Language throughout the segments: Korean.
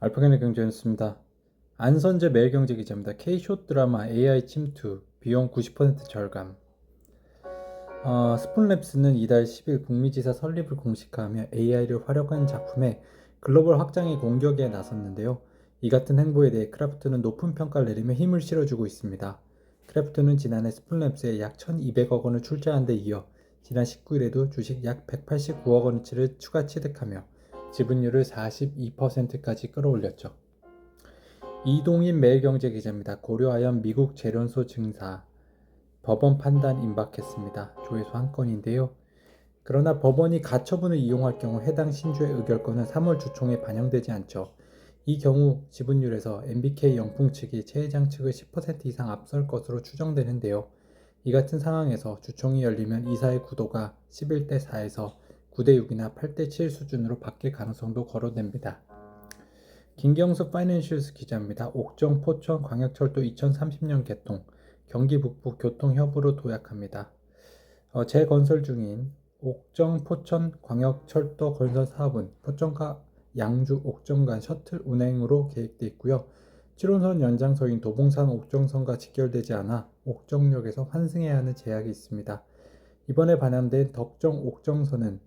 알파견의 경제였습니다. 안선재 매일경제 기자입니다. K쇼 드라마 AI 침투 비용 90% 절감. 스푼랩스는 이달 10일 북미지사 설립을 공식화하며 AI를 활용한 작품의 글로벌 확장의 공격에 나섰는데요. 이 같은 행보에 대해 크래프톤은 높은 평가를 내리며 힘을 실어주고 있습니다. 크래프톤은 지난해 스푼랩스에 약 1,200억 원을 출자한 데 이어 지난 19일에도 주식 약 189억 원치를 추가 취득하며 지분율을 42%까지 끌어올렸죠. 이동인 매일경제 기자입니다. 고려아연 미국 재련소 증사 법원 판단 임박했습니다. 조회수 한 건인데요. 그러나 법원이 가처분을 이용할 경우 해당 신주의 의결권은 3월 주총에 반영되지 않죠. 이 경우 지분율에서 MBK 영풍 측이 최 회장 측을 10% 이상 앞설 것으로 추정되는데요. 이 같은 상황에서 주총이 열리면 이사의 구도가 11대 4에서 9대 6이나 8대 7 수준으로 바뀔 가능성도 거론됩니다. 김경수 파이낸셜스 기자입니다. 옥정 포천 광역철도 2030년 개통, 경기 북부 교통협으로 도약합니다. 재건설 중인 옥정 포천 광역철도 건설 사업은 포천과 양주 옥정 간 셔틀 운행으로 계획돼 있고요. 7호선 연장선인 도봉산 옥정선과 직결되지 않아 옥정역에서 환승해야 하는 제약이 있습니다. 이번에 반환된 덕정 옥정선은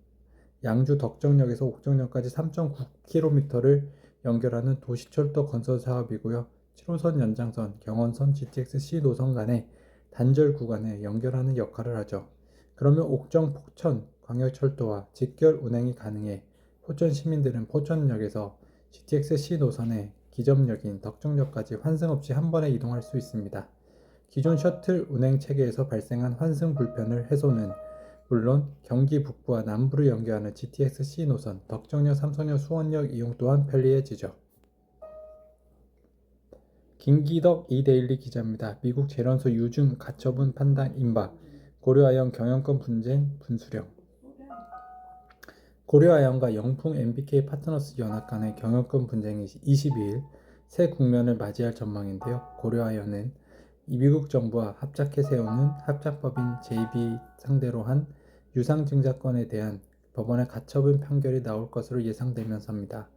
양주 덕정역에서 옥정역까지 3.9km를 연결하는 도시철도 건설 사업이고요. 7호선 연장선, 경원선, GTX-C 노선 간의 단절 구간을 연결하는 역할을 하죠. 그러면 옥정 포천 광역철도와 직결 운행이 가능해 포천 시민들은 포천역에서 GTX-C 노선의 기점역인 덕정역까지 환승 없이 한 번에 이동할 수 있습니다. 기존 셔틀 운행 체계에서 발생한 환승 불편을 해소는 물론 경기 북부와 남부를 연결하는 GTX-C 노선, 덕정역, 삼성역, 수원역 이용 또한 편리해지죠. 김기덕 이데일리 기자입니다. 미국 재련소 유증 가처분 판단 임박, 고려아연 경영권 분쟁 분수령. 고려아연과 영풍 MBK 파트너스 연합 간의 경영권 분쟁이 22일 새 국면을 맞이할 전망인데요. 고려아연은 미국 정부와 합작해 세우는 합작법인 JB 상대로 한 유상증자권에 대한 법원의 가처분 판결이 나올 것으로 예상되면서입니다.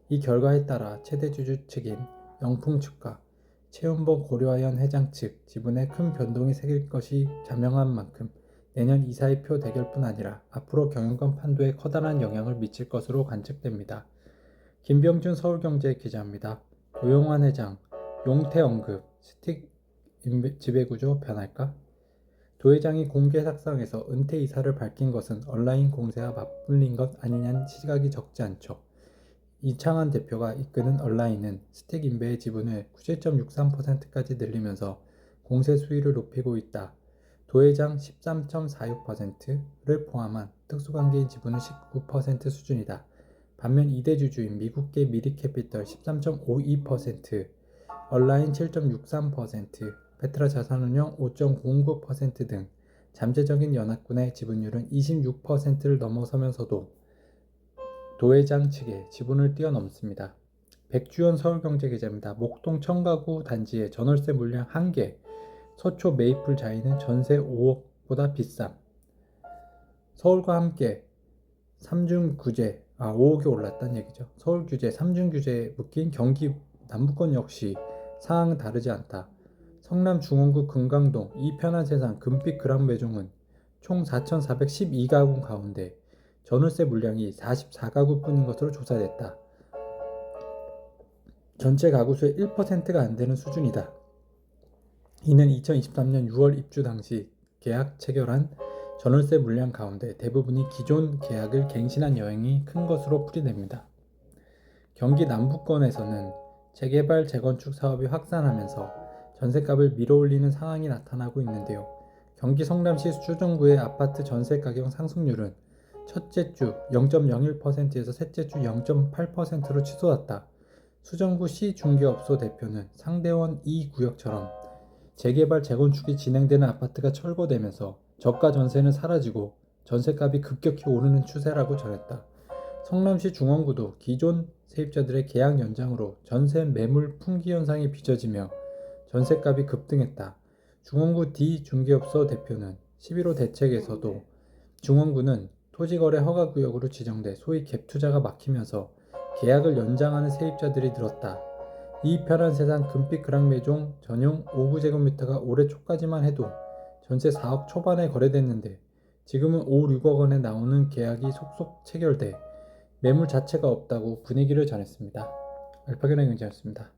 이 결과에 따라 최대 주주 측인 영풍 측과 최은복 고려아연 회장 측 지분에 큰 변동이 생길 것이 자명한 만큼 내년 이사회표 대결뿐 아니라 앞으로 경영권 판도에 커다란 영향을 미칠 것으로 관측됩니다. 김병준 서울경제 기자입니다. 고용환 회장, 용태 언급, 스틱 지배구조 변할까? 도 회장이 공개 삭상에서 은퇴 이사를 밝힌 것은 온라인 공세와 맞물린 것 아니냐는 시각이 적지 않죠. 이창환 대표가 이끄는 온라인은 스틱 인베의 지분을 97.63%까지 늘리면서 공세 수위를 높이고 있다. 도 회장 13.46%를 포함한 특수관계인 지분은 19% 수준이다. 반면 2대 주주인 미국계 미리캐피털 13.52%, 온라인 7.63%, 베트라 자산운용 5.09% 등 잠재적인 연합군의 지분율은 26%를 넘어서면서도 도 회장 측의 지분을 뛰어넘습니다. 백주연 서울경제 기자입니다. 목동 청가구 단지의 전월세 물량 1개, 서초 메이플 자이는 전세 5억보다 비쌈. 서울과 함께 3중 규제, 5억이 올랐다는 얘기죠. 서울 규제, 3중 규제에 묶인 경기 남부권 역시 상황은 다르지 않다. 성남 중원구 금강동 이편한 세상 금빛 그람 매종은 총 4,412가구 가운데 전월세 물량이 44가구 뿐인 것으로 조사됐다. 전체 가구 수의 1%가 안 되는 수준이다. 이는 2023년 6월 입주 당시 계약 체결한 전월세 물량 가운데 대부분이 기존 계약을 갱신한 여행이 큰 것으로 풀이됩니다. 경기 남부권에서는 재개발, 재건축 사업이 확산하면서 전셋값을 밀어올리는 상황이 나타나고 있는데요. 경기 성남시 수정구의 아파트 전세 가격 상승률은 첫째 주 0.01%에서 셋째 주 0.8%로 치솟았다. 수정구 시중개업소 대표는 상대원 2구역처럼 재개발, 재건축이 진행되는 아파트가 철거되면서 저가 전세는 사라지고 전세값이 급격히 오르는 추세라고 전했다. 성남시 중원구도 기존 세입자들의 계약 연장으로 전세 매물 풍기 현상이 빚어지며 전세값이 급등했다. 중원구 D 중개업소 대표는 11호 대책에서도 중원구는 토지거래 허가구역으로 지정돼 소위 갭투자가 막히면서 계약을 연장하는 세입자들이 늘었다. 이 편한 세상 금빛 그랑 매종 전용 5구제곱미터가 올해 초까지만 해도 전세 4억 초반에 거래됐는데 지금은 5, 6억 원에 나오는 계약이 속속 체결돼 매물 자체가 없다고 분위기를 전했습니다. 알파견의 경제였습니다.